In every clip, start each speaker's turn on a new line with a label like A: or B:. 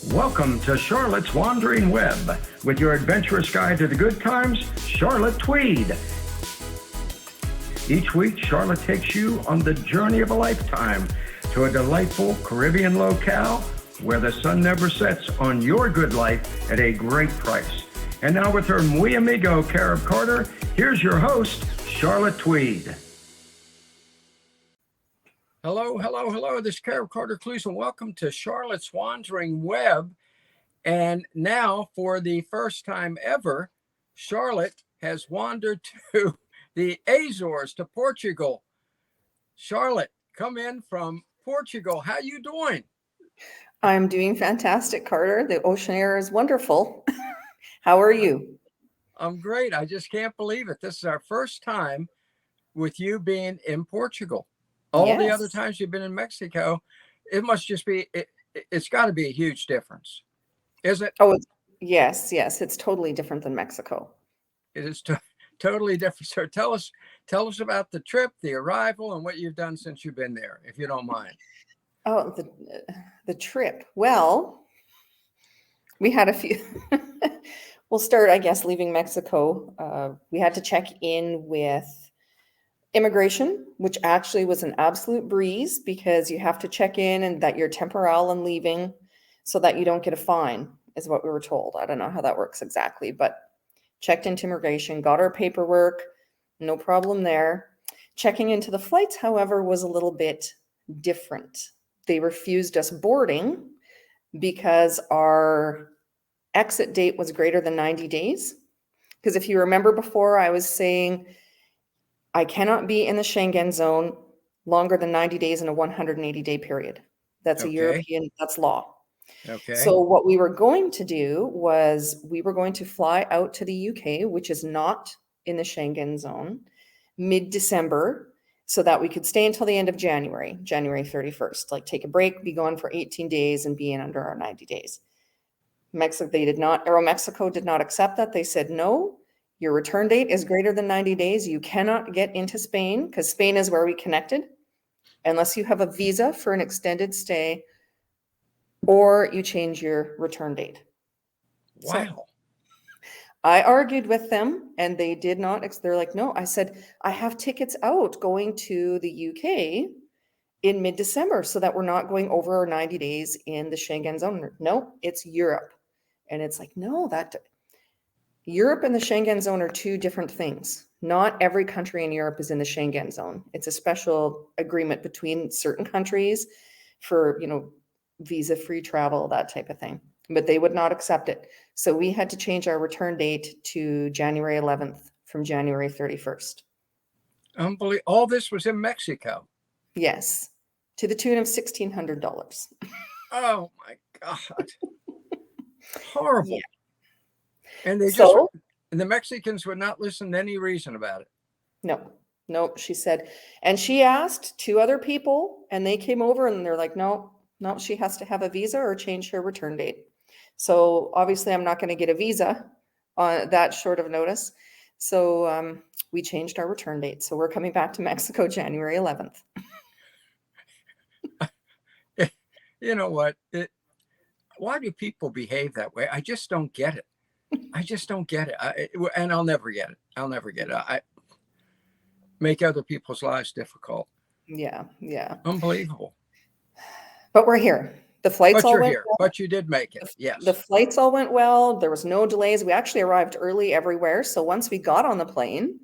A: Welcome to Charlotte's Wandering Web with your adventurous guide to the good times, Charlotte Tweed. Each week, Charlotte takes you on the journey of a lifetime to a delightful Caribbean locale where the sun never sets on your good life at a great price. And now with her muy amigo, Carib Carter, here's your host, Charlotte Tweed. Hello. This is Carib Carter Clues, and welcome to Charlotte's Wandering Web. And now, for the first time ever, Charlotte has wandered to the Azores, to Portugal. Charlotte, come in from Portugal. How you doing?
B: I'm doing fantastic, Carter. The ocean air is wonderful. How are you?
A: I'm great. I just can't believe it. This is our first time with you being in Portugal. All the other times you've been in Mexico, it must just be, it's got to be a huge difference. Is it?
B: Oh, yes. It's totally different than Mexico.
A: It is totally different. So tell us about the trip, the arrival, and what you've done since you've been there, if you don't mind.
B: Oh, the trip. Well, we had a few. We'll start, I guess, leaving Mexico. We had to check in with immigration, which actually was an absolute breeze because you have to check in and that you're temporal and leaving so that you don't get a fine, is what we were told. I don't know how that works exactly, but checked into immigration, got our paperwork, no problem there. Checking into the flights, however, was a little bit different. They refused us boarding because our exit date was greater than 90 days. Because if you remember before, I was saying I cannot be in the Schengen zone longer than 90 days in a 180-day period. That's a European, that's law.
A: Okay.
B: So what we were going to do was we were going to fly out to the UK, which is not in the Schengen zone, mid-December, so that we could stay until the end of January 31st, like take a break, be gone for 18 days and be in under our 90 days. Aeromexico did not accept that. They said, no, your return date is greater than 90 days. You cannot get into Spain because Spain is where we connected unless you have a visa for an extended stay or you change your return date.
A: Wow.
B: So I argued with them and they did not. They're like, no. I said, I have tickets out going to the UK in mid-December so that we're not going over our 90 days in the Schengen zone. No, it's Europe. And it's like, no, that Europe and the Schengen zone are two different things. Not every country in Europe is in the Schengen zone. It's a special agreement between certain countries for, visa-free travel, that type of thing. But they would not accept it. So we had to change our return date to January 11th from January 31st.
A: Unbelievable. All this was in Mexico.
B: Yes, to the tune of $1,600.
A: Oh my God. Horrible. Yeah. And and the Mexicans would not listen to any reason about it.
B: No, she said. And she asked two other people and they came over and they're like, no, she has to have a visa or change her return date. So obviously I'm not going to get a visa on that short of notice. So we changed our return date. So we're coming back to Mexico January 11th.
A: You know what? Why do people behave that way? I just don't get it. And I'll never get it. I make other people's lives difficult.
B: Yeah.
A: Unbelievable.
B: But we're here. The flights all went well.
A: But you did make it. Yes.
B: The flights all went well. There was no delays. We actually arrived early everywhere. So once we got on the plane,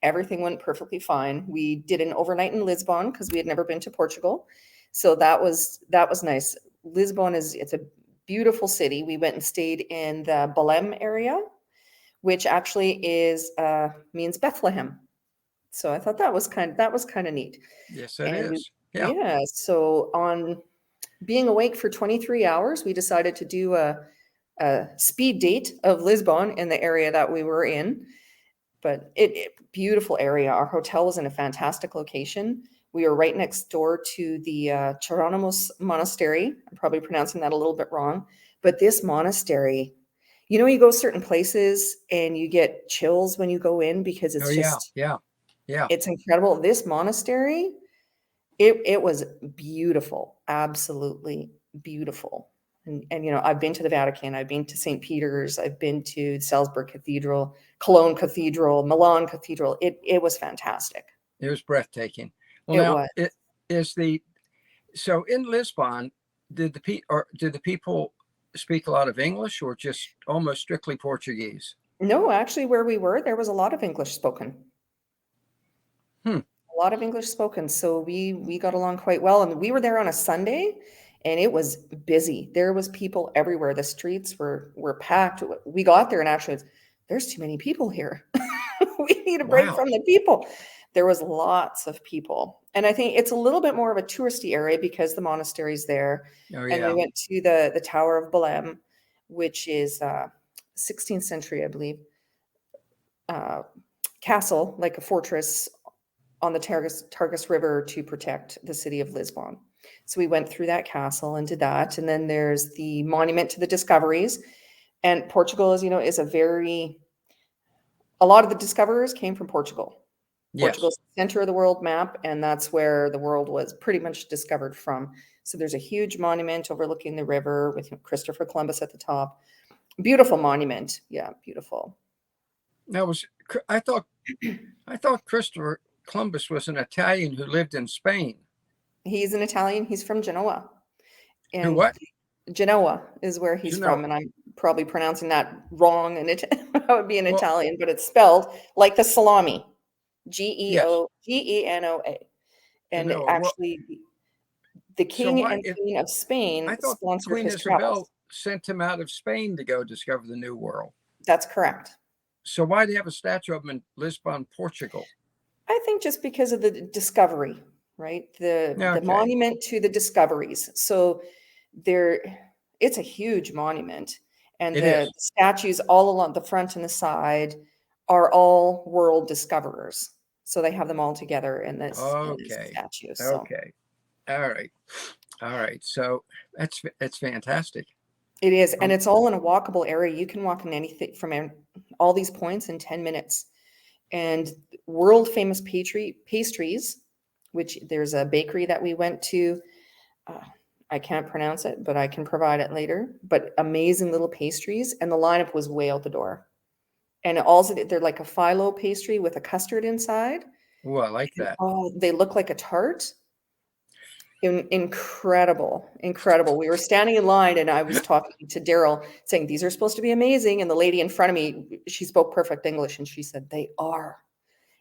B: everything went perfectly fine. We did an overnight in Lisbon because we had never been to Portugal. So that was nice. Lisbon it's a beautiful city. We went and stayed in the Belém area, which actually means Bethlehem. So I thought that was kind of neat.
A: Yes, it is. Yeah.
B: Yeah. So on being awake for 23 hours, we decided to do a speed date of Lisbon in the area that we were in. But beautiful area. Our hotel was in a fantastic location. We were right next door to the Geronimos Monastery. I'm probably pronouncing that a little bit wrong. But this monastery, you go certain places and you get chills when you go in because it's
A: Yeah.
B: It's incredible. This monastery, it was beautiful. Absolutely beautiful. And you know, I've been to the Vatican, I've been to St. Peter's, I've been to Salzburg Cathedral, Cologne Cathedral, Milan Cathedral. It was fantastic.
A: It was breathtaking. Well,
B: It
A: now
B: was.
A: it is so in Lisbon, did the people speak a lot of English or just almost strictly Portuguese?
B: No, actually, where we were, there was a lot of English spoken.
A: Hmm.
B: A lot of English spoken. So we got along quite well. And we were there on a Sunday and it was busy. There was people everywhere. The streets were packed. We got there and actually there's too many people here. We need a break
A: Wow.
B: from the people. There was lots of people. And I think it's a little bit more of a touristy area because the monastery's there.
A: Oh
B: And we
A: yeah.
B: went to the Tower of Belém, which is 16th century, I believe, castle, like a fortress on the Tagus River to protect the city of Lisbon. So we went through that castle and did that. And then there's the monument to the discoveries. And Portugal, as you know, is a lot of the discoverers came from Portugal.
A: Yes.
B: Portugal's the center of the world map, and that's where the world was pretty much discovered from. So there's a huge monument overlooking the river with Christopher Columbus at the top. Beautiful monument. Yeah, beautiful.
A: That was I thought Christopher Columbus was an Italian who lived in Spain.
B: He's an Italian. He's from Genoa.
A: Who
B: And
A: what?
B: Genoa is where he's from, and I'm probably pronouncing that wrong. And that would be an Italian, but it's spelled like the salami,
A: Yes.
B: Genoa. And
A: Well,
B: actually, the
A: so
B: king
A: why
B: and queen of Spain
A: I thought
B: sponsored
A: Queen
B: his travels.
A: Isabel sent him out of Spain to go discover the New World.
B: That's correct.
A: So why do you have a statue of him in Lisbon, Portugal?
B: I think just because of the discovery, right? The
A: Okay.
B: monument to the discoveries. So there, it's a huge monument, and
A: It
B: the
A: is.
B: statues all along the front and the side are all world discoverers. So they have them all together in this
A: Okay.
B: statue. So
A: Okay. All right. All right. So it's fantastic.
B: it is, and it's all in a walkable area. You can walk in anything from all these points in 10 minutes. And world famous pastries, which there's a bakery that we went to. I can't pronounce it, but I can provide it later. But amazing little pastries, and the lineup was way out the door. And also, they're like a phyllo pastry with a custard inside.
A: Oh, I like that.
B: Oh, they look like a tart. Incredible, incredible. We were standing in line, and I was talking to Daryl, saying these are supposed to be amazing. And the lady in front of me, she spoke perfect English, and she said they are.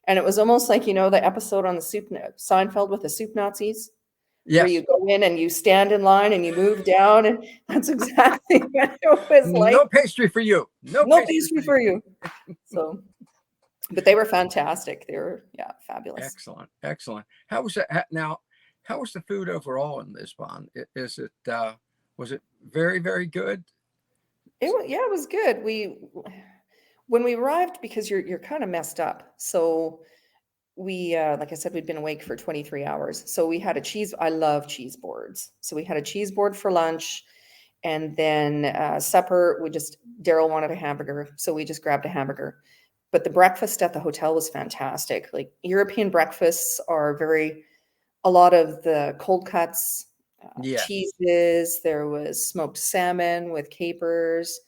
B: And it was almost like, you know, the episode on the Seinfeld with the soup Nazis, where
A: Yes.
B: you go in and you stand in line and you move down, and that's exactly what it was like.
A: No pastry for you. No
B: pastry for you. So, but they were fantastic. They were, yeah, fabulous.
A: Excellent. Excellent. How was it now? How was the food overall in Lisbon? Was it very, very good?
B: It was good. When we arrived, because you're kind of messed up. So we, like I said, we'd been awake for 23 hours. So we had I love cheese boards. So we had a cheese board for lunch, and then supper, Daryl wanted a hamburger. So we just grabbed a hamburger. But the breakfast at the hotel was fantastic. Like European breakfasts are a lot of the cold cuts,
A: Yes.
B: cheeses. There was smoked salmon with capers,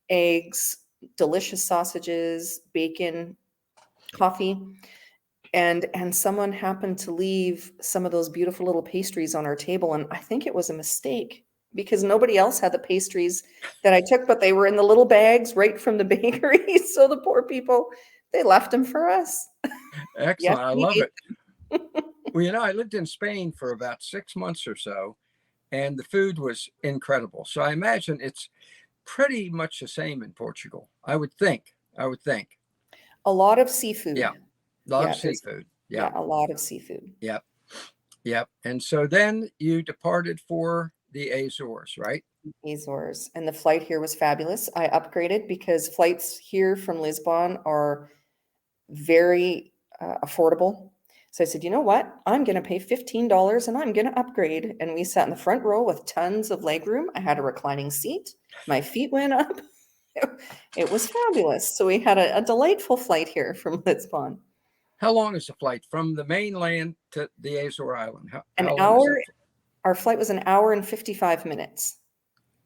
B: eggs, delicious sausages, bacon, coffee. And someone happened to leave some of those beautiful little pastries on our table. And I think it was a mistake because nobody else had the pastries that I took, but they were in the little bags right from the bakery. So the poor people, they left them for us.
A: Excellent.
B: Yes,
A: I love it. Well, you know, I lived in Spain for about 6 months or so, and the food was incredible. So I imagine it's pretty much the same in Portugal. I would think.
B: A lot of seafood.
A: Yeah. A lot of seafood. Yeah.
B: A lot of seafood.
A: Yep. Yep. And so then you departed for the Azores, right?
B: Azores. And the flight here was fabulous. I upgraded because flights here from Lisbon are very affordable. So I said, you know what? I'm going to pay $15 and I'm going to upgrade. And we sat in the front row with tons of legroom. I had a reclining seat. My feet went up. It was fabulous. So we had a delightful flight here from Lisbon.
A: How long is the flight from the mainland to the Azore Island? How
B: An
A: long
B: hour.
A: is
B: Our flight was an hour and 55 minutes.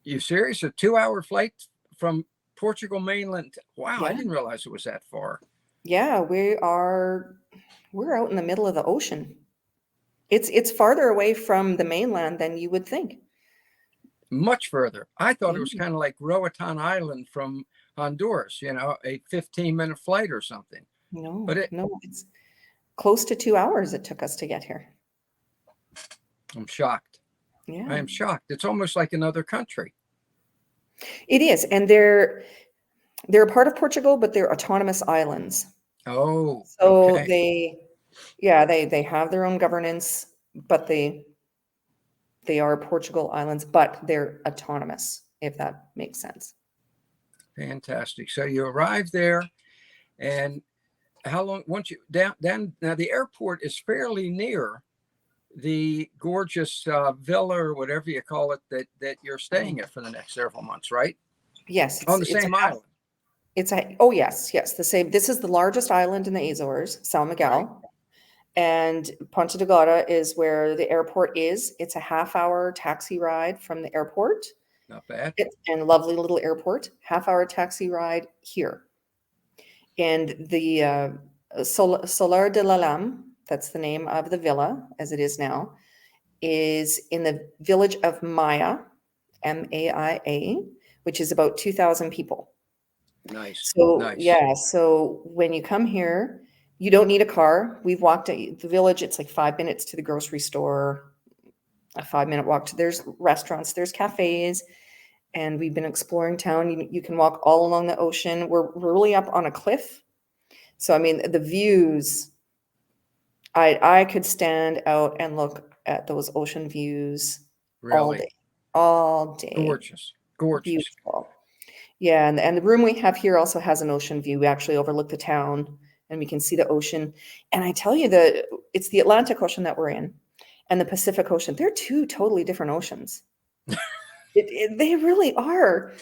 A: You serious? A 2-hour flight from Portugal mainland? Wow, I
B: Yeah.
A: didn't realize it was that far.
B: Yeah, we're out in the middle of the ocean. It's farther away from the mainland than you would think.
A: Much further. I thought it was
B: Yeah.
A: kind of like Roatan Island from Honduras, a 15-minute flight or something. But
B: No, it's close to 2 hours it took us to get here.
A: I'm shocked. I
B: Yeah,
A: am shocked. It's almost like another country.
B: it is. And they're a part of Portugal, but they're autonomous islands.
A: Oh,
B: So
A: okay.
B: they have their own governance, but they are Portugal islands, but they're autonomous, if that makes sense.
A: Fantastic. So you arrive there, and how long, once you down now, the airport is fairly near the gorgeous villa or whatever you call it that you're staying at for the next several months, right?
B: Yes,
A: On the same island.
B: oh yes, the same. This is the largest island in the Azores, São
A: Right.
B: Miguel. And Ponta de Gora is where the airport is. It's a half-hour taxi ride from the airport.
A: Not bad.
B: And lovely little airport, half-hour taxi ride here. And the Solar de Lalem, that's the name of the villa as it is now, is in the village of Maia, Maia, which is about 2,000 people.
A: Nice.
B: So
A: Nice.
B: yeah, so when you come here, you don't need a car. We've walked the village. It's like 5 minutes to the grocery store, a 5-minute walk to there's restaurants, there's cafes, and we've been exploring town. You can walk all along the ocean. We're really up on a cliff. So I mean the views, I could stand out and look at those ocean views all
A: Really
B: day. All day.
A: gorgeous. Gorgeous.
B: Beautiful. Yeah, and the room we have here also has an ocean view. We actually overlook the town and we can see the ocean. And I tell you it's the Atlantic Ocean that we're in and the Pacific Ocean. They're two totally different oceans. They really are.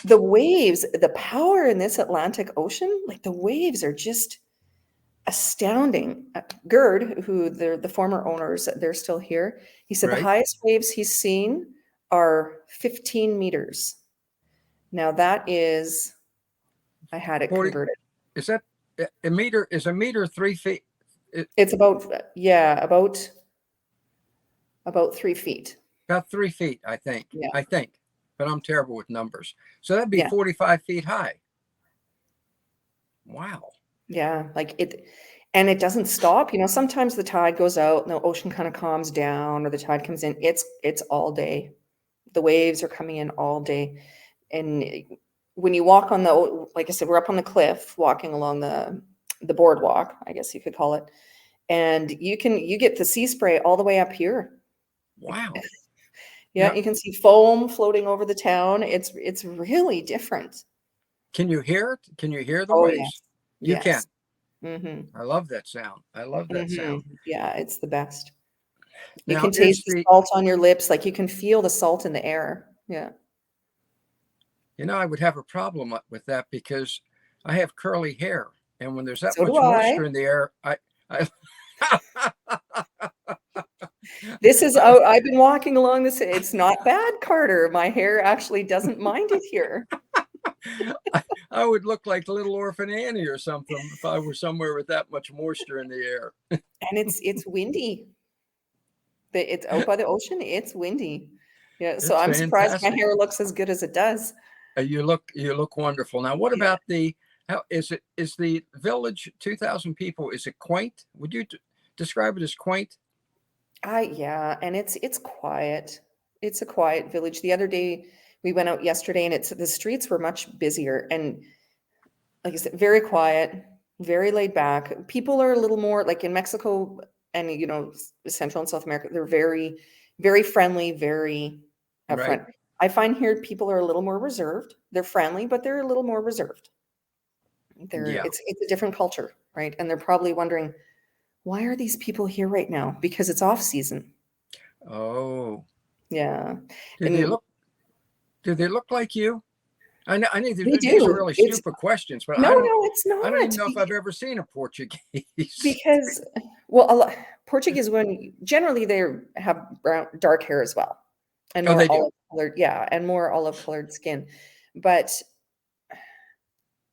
B: The waves, the power in this Atlantic Ocean, like the waves are just astounding. Gerd, who the former owners, they're still here. He said the
A: Right.
B: highest waves he's seen are 15 meters. Now that is, I had it
A: 40,
B: converted.
A: is that a meter? Is a meter 3 feet?
B: It's about, yeah, about 3 feet.
A: About 3 feet, I think.
B: Yeah.
A: But I'm terrible with numbers. So that'd be
B: Yeah.
A: 45 feet high. Wow.
B: Yeah. And it doesn't stop. Sometimes the tide goes out and the ocean kind of calms down or the tide comes in. It's all day. The waves are coming in all day. And when you walk on like I said, we're up on the cliff walking along the boardwalk, I guess you could call it. And you get the sea spray all the way up here.
A: Wow.
B: Yeah,
A: Now,
B: you can see foam floating over the town. It's really different.
A: can you hear it? Can you hear the
B: Oh,
A: waves?
B: yes.
A: You
B: Yes.
A: can.
B: Mm-hmm.
A: I love that sound. I love that sound.
B: Yeah, it's the best. You
A: Now,
B: can taste the salt on your lips, like you can feel the salt in the air. Yeah.
A: I would have a problem with that because I have curly hair. And when there's that
B: So do
A: much
B: I.
A: moisture in the air, I
B: I've been walking along this. It's not bad, Carter. My hair actually doesn't mind it here.
A: I would look like Little Orphan Annie or something if I were somewhere with that much moisture in the air.
B: And it's windy. It's out by the ocean. It's windy. Yeah. So
A: It's
B: I'm surprised my
A: fantastic.
B: hair looks as good as it does.
A: You look wonderful. Now, what about how is the village 2,000 people? Is it quaint? Would you describe it as quaint?
B: Yeah, and it's quiet. It's a quiet village. The other day we went out yesterday and the streets were much busier and like I said, very quiet, very laid back. People are a little more like in Mexico and Central and South America, they're very, very friendly, very
A: Right.
B: upfront. I find here people are a little more reserved. They're friendly, but they're a little more reserved.
A: Yeah.
B: It's a different culture, right? And they're probably wondering, why are these people here right now? Because it's off season.
A: Oh.
B: Yeah.
A: Do they look like you? I know
B: They
A: these are
B: do.
A: really stupid questions, but
B: No, it's
A: I don't even
B: not.
A: know if I've ever seen a Portuguese.
B: Because, well, Portuguese women generally they have dark hair as well, and
A: Oh,
B: more
A: they do.
B: colored, yeah, and more olive colored skin. But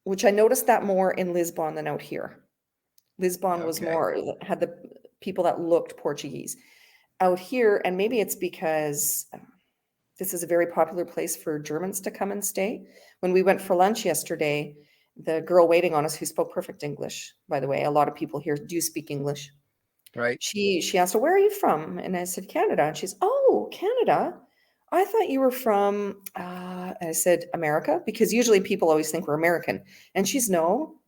B: which I noticed that more in Lisbon than out here. Lisbon was
A: Okay.
B: more, had the people that looked Portuguese. Out here, and maybe it's because this is a very popular place for Germans to come and stay. When we went for lunch yesterday, the girl waiting on us, who spoke perfect English, by the way, a lot of people here do speak English.
A: Right.
B: She asked, "Where are you from?" And I said, "Canada." And she's, "Oh, Canada. I thought you were from," I said, "America," because usually people always think we're American. And she's, no,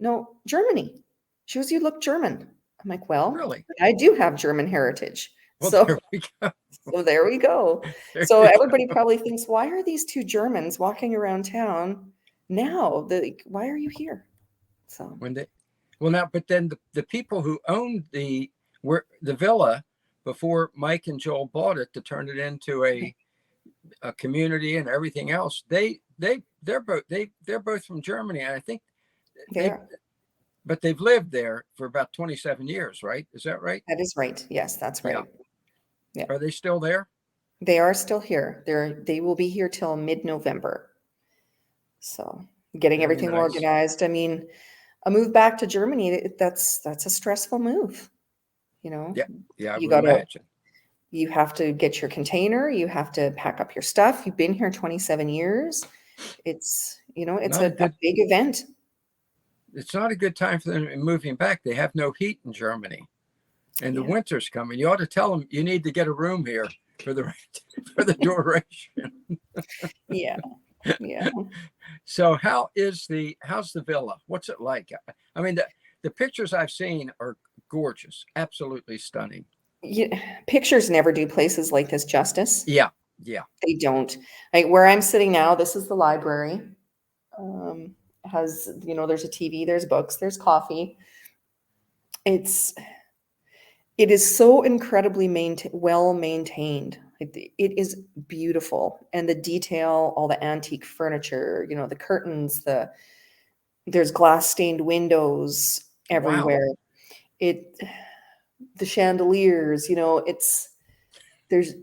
B: Germany. She goes, "You look German." I'm like, "Well,
A: Really?
B: I do have German heritage."
A: Well,
B: So,
A: there we go.
B: so there we go.
A: There
B: So
A: you
B: everybody
A: go.
B: probably thinks, why are these two Germans walking around town now? Why are you here? So
A: When they, well, now, but then the people who owned the villa before Mike and Joel bought it to turn it into a community and everything else, they're both from Germany, and I think they
B: there.
A: but they've lived there for about 27 years, right? Is that right?
B: That is right. Yes, that's
A: Yeah.
B: right. Yeah.
A: Are they still there?
B: They are still here. They will be here till mid-November. So getting
A: Very
B: everything
A: nice.
B: organized. I mean, a move back to Germany, that's a stressful move. You know,
A: Yeah. Yeah, I
B: you
A: would
B: gotta
A: imagine.
B: you have to get your container, you have to pack up your stuff. You've been here 27 years. It's, it's
A: Not a
B: a
A: good
B: big event.
A: It's not a good time for them moving back. They have no heat in Germany, and the
B: Yeah.
A: winter's coming. You ought to tell them you need to get a room here for the for the duration.
B: Yeah. Yeah.
A: So how's the villa? What's it like? I mean, the pictures I've seen are gorgeous, absolutely stunning.
B: Yeah. Pictures never do places like this justice.
A: Yeah, yeah,
B: They don't. Like where I'm sitting now, this is the library. Um, has, there's a TV, there's books, there's coffee. It's it is so incredibly well maintained. It is beautiful, and the detail, all the antique furniture, the curtains, there's glass stained windows
A: wow,
B: everywhere. It the chandeliers, there's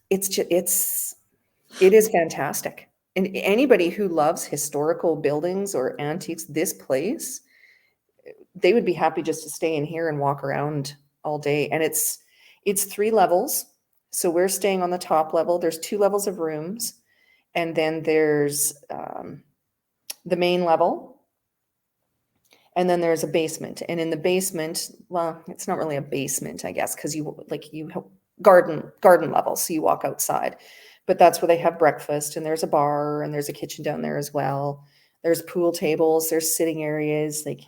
B: it is fantastic. And anybody who loves historical buildings or antiques, this place, they would be happy just to stay in here and walk around all day. And it's 3 levels. So we're staying on the top level. There's 2 levels of rooms, and then there's the main level, and then there's a basement. And in the basement, well, it's not really a basement, I guess, because you have garden level, so you walk outside. But that's where they have breakfast, and there's a bar, and there's a kitchen down there as well. There's pool tables, there's sitting areas, like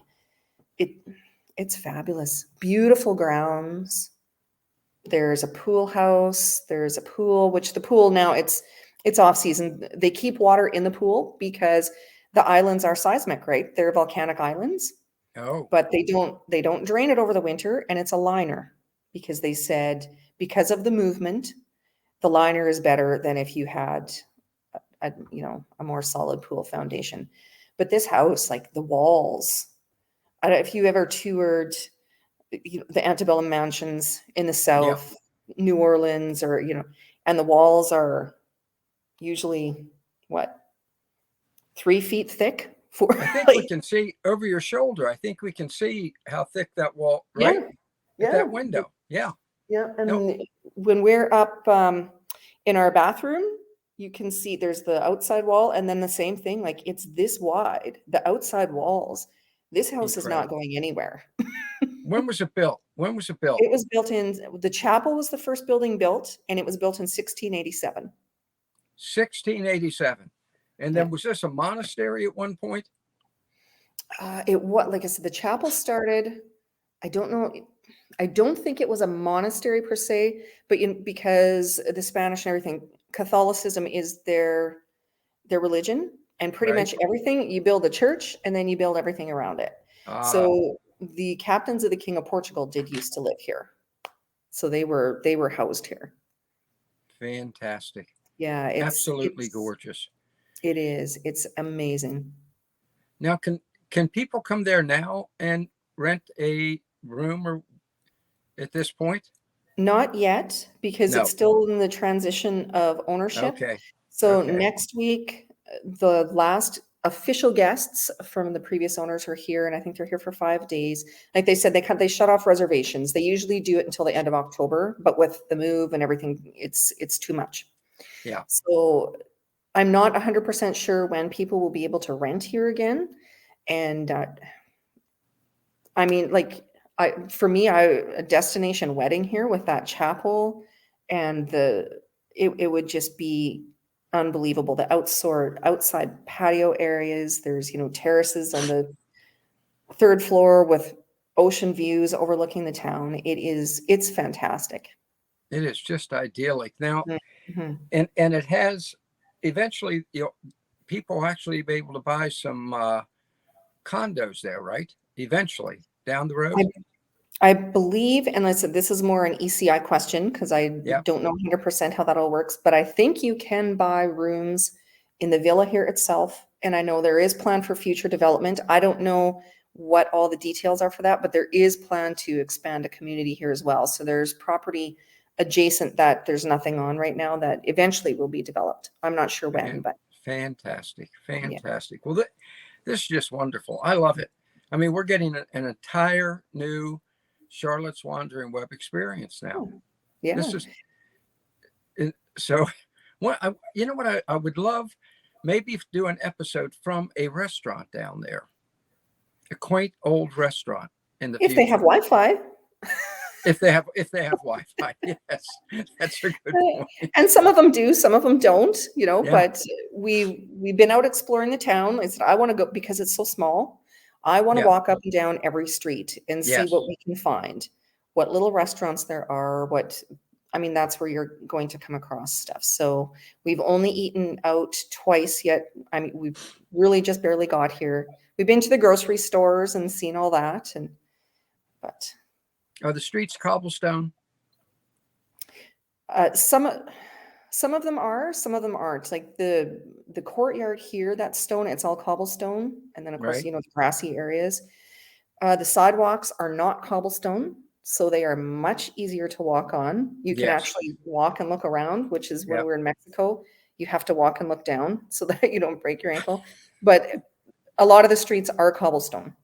B: it it's fabulous. Beautiful grounds. There's a pool house, there's a pool, which the pool now it's off season. They keep water in the pool because the islands are seismic, right? They're volcanic islands,
A: oh,
B: but they don't drain it over the winter, and it's a liner because they said because of the movement, the liner is better than if you had a more solid pool foundation. But this house, like the walls, I don't know if you ever toured the antebellum mansions in the
A: yeah.
B: South, New Orleans, or, and the walls are usually what, 3 feet thick for
A: I think we
B: like,
A: can see over your shoulder. I think we can see how thick that wall,
B: yeah,
A: right at
B: yeah,
A: that window. Yeah.
B: yeah.
A: No,
B: And when we're up in our bathroom, you can see there's the outside wall, and then the same thing, like it's this wide, the outside walls. This house is not
A: incredible.
B: going anywhere.
A: When was it built? When was it built?
B: It was built in, the chapel was the first building built, and it was built in 1687.
A: 1687. And
B: Yeah.
A: then was this a monastery at one point?
B: Like I said, the chapel started, I don't know, I don't think it was a monastery per se, but because the Spanish and everything, Catholicism is their religion, and pretty
A: Right.
B: much everything, you build a church and then you build everything around it.
A: Ah,
B: So the captains of the King of Portugal did used to live here. So they were housed here.
A: fantastic.
B: Yeah,
A: Absolutely gorgeous.
B: it's amazing.
A: Now, can people come there now and rent a room or at this point?
B: Not yet, because it's
A: No.
B: still in the transition of ownership.
A: Okay.
B: So
A: Okay.
B: next week, the last official guests from the previous owners are here, and I think they're here for 5 days. Like they said, they shut off reservations. They usually do it until the end of October, but with the move and everything, it's too much.
A: Yeah.
B: So I'm not 100% sure when people will be able to rent here again. And I mean, like, for me, a destination wedding here with that chapel and it would just be unbelievable. The outside patio areas, there's, terraces on the third floor with ocean views overlooking the town. It's fantastic.
A: It is just idyllic. Now,
B: Mhm.
A: and it has eventually, people will actually be able to buy some condos there, right? Eventually, down the road.
B: I believe, and this is more an ECI question because I
A: Yeah.
B: don't know 100% how that all works, but I think you can buy rooms in the villa here itself. And I know there is plan for future development. I don't know what all the details are for that, but there is plan to expand a community here as well. So there's property adjacent that there's nothing on right now that eventually will be developed. I'm not sure when, but
A: Fantastic.
B: yeah.
A: Fantastic. Well, this is just wonderful. I love it. I mean, we're getting an entire new Charlotte's Wandering Web experience now.
B: Oh, yeah.
A: This is so. What I would love, maybe do an episode from a restaurant down there, a quaint old restaurant in the
B: If they have
A: future.
B: Wi-Fi.
A: If they have Wi-Fi, yes, that's a good point.
B: And some of them do, some of them don't,
A: Yeah.
B: but we've been out exploring the town. I said, I want to go because it's so small. I want to
A: Yeah.
B: walk up and down every street and see
A: Yes.
B: what we can find, what little restaurants there are, I mean, that's where you're going to come across stuff. So we've only eaten out twice yet. I mean, we've really just barely got here. We've been to the grocery stores and seen all that, but
A: Are the streets cobblestone?
B: some of them are, some of them aren't. Like the courtyard here, that's stone, it's all cobblestone. And then of course,
A: Right.
B: the grassy areas. The sidewalks are not cobblestone, so they are much easier to walk on. You can
A: Yes.
B: actually walk and look around, which is when
A: Yep.
B: we're in Mexico, you have to walk and look down so that you don't break your ankle. But a lot of the streets are cobblestone.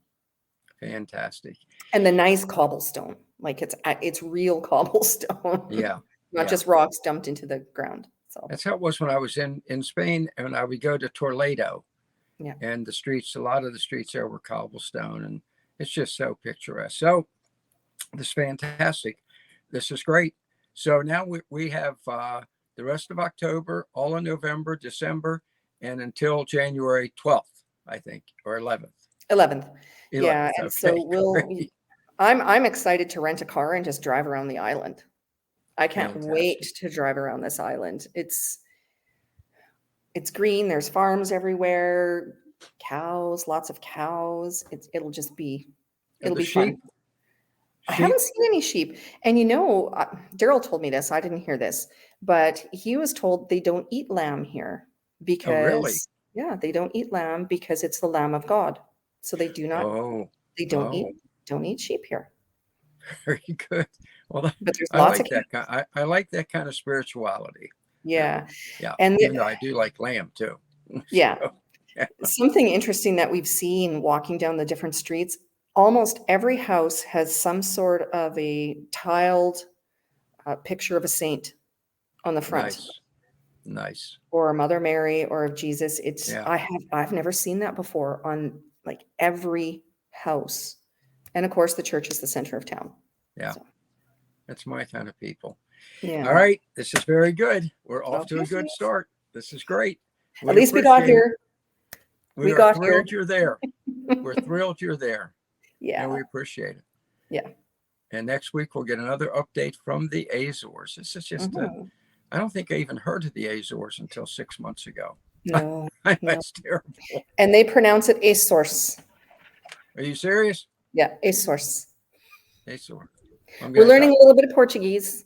A: Fantastic.
B: And the nice cobblestone, like it's real cobblestone.
A: Yeah.
B: Not just rocks dumped into the ground. So
A: That's how it was when I was in Spain, and I would go to Toledo.
B: Yeah.
A: And a lot of the streets there were cobblestone, and it's just so picturesque. So this is fantastic. This is great. So now we have the rest of October, all in November, December, and until January 12th, I think, or 11th.
B: 11th. Yeah, and
A: Okay,
B: so I'm excited to rent a car and just drive around the island. I can't wait to drive around this island. It's green, there's farms everywhere, cows, lots of cows. It'll be fun. I haven't seen any sheep. And Daryl told me this, I didn't hear this, but he was told they don't eat lamb here
A: Oh, really?
B: because they don't eat lamb because it's the lamb of God. So they do not don't eat sheep here.
A: Very good. Well,
B: But there's
A: I
B: lots
A: like
B: of
A: that. I like that kind of spirituality.
B: Yeah.
A: Yeah.
B: And
A: Even though I do like lamb too.
B: yeah.
A: So, yeah.
B: Something interesting that we've seen walking down the different streets, almost every house has some sort of a tiled picture of a saint on the front.
A: Nice.
B: Or Mother Mary or of Jesus.
A: Yeah.
B: I've never seen that before on like every house. And of course the church is the center of town.
A: Yeah.
B: So,
A: That's my kind of people.
B: yeah.
A: All right. This is very good. We're off to a
B: Okay.
A: good start. This is great.
B: At least we got here.
A: We are thrilled you're there. We're thrilled you're there.
B: Yeah.
A: And we appreciate it.
B: Yeah.
A: And next week we'll get another update from the Azores. This is just I don't think I even heard of the Azores until 6 months ago.
B: No.
A: That's terrible.
B: And they pronounce it Azores.
A: Are you serious?
B: Yeah, Azores.
A: Azores.
B: We're learning a little bit of Portuguese.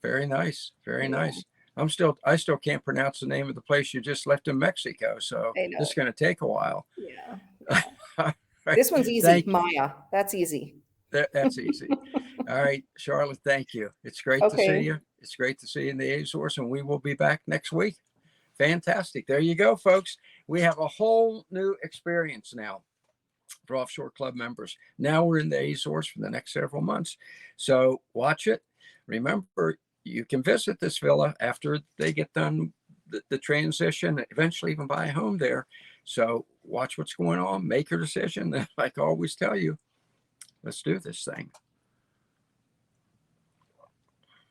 A: Very nice. Very nice. I still can't pronounce the name of the place you just left in Mexico. So this is going to take a while.
B: Yeah.
A: Right.
B: This one's easy. Maia. That's easy.
A: That's easy. All right, Charlotte, thank you. It's great to see you. It's great to see you in the Azores, and we will be back next week Fantastic. There you go, folks. We have a whole new experience now for Offshore Club members. Now we're in the Azores for the next several months. So watch it. Remember, you can visit this villa after they get done the transition, eventually even buy a home there. So watch what's going on, make your decision. Like I always tell you, let's do this thing.